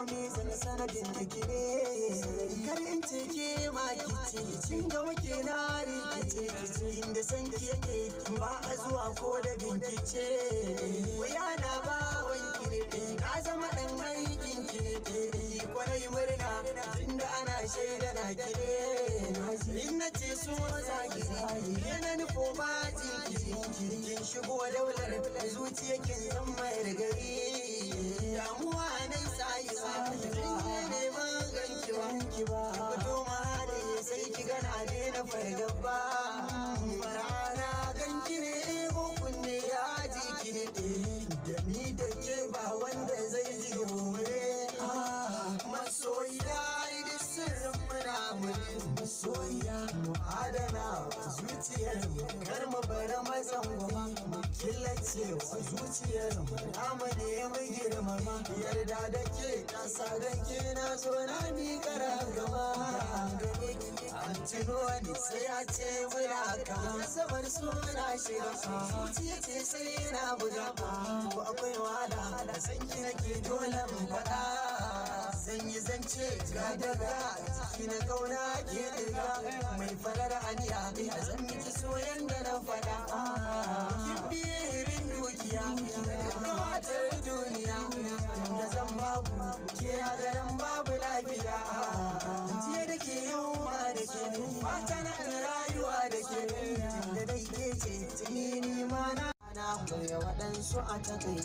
me zan sanadin da ke kar in ce ke ma kice cin ga muke na rikice inda san ki yake ba a zuwa ko da bincike waya na ba wanki ne ka zama dan aikin ki kwarai murna tunda ana shaida na kire in na ce so zagiri yana nufo ba kin shigo daular zuciya kin san mai gari damuwa nai sai ne ganki ba fito ma da sai ki gana na fargaba rana ganki ne ko kunne ya ji ki ne da ni da ke ba wanda zai ji gobe masoyiya da sirrin muna masoyiya mu adana zuciyar mu kar mu bar mazan goma killace wa zuciyar mu namu ne mu girmama yarda da ke kasa da ke na zo na mi kara gaba an tuno ni sai a ce muna ka sabar suna shiga zuciya ce sai na buga ko akwai wahala da sanki nake dole mu faɗa zan yi zance ga daga ciki na kauna ke diga mai farar aniya a zan miki soyan da na faɗa kin birin dukiya gabatar duniya da zan babu ke a garin babu lafiya jiya da ke yawa da ke mata na rayuwa da ke da dai ke ce ni ma na koya waɗansu a takai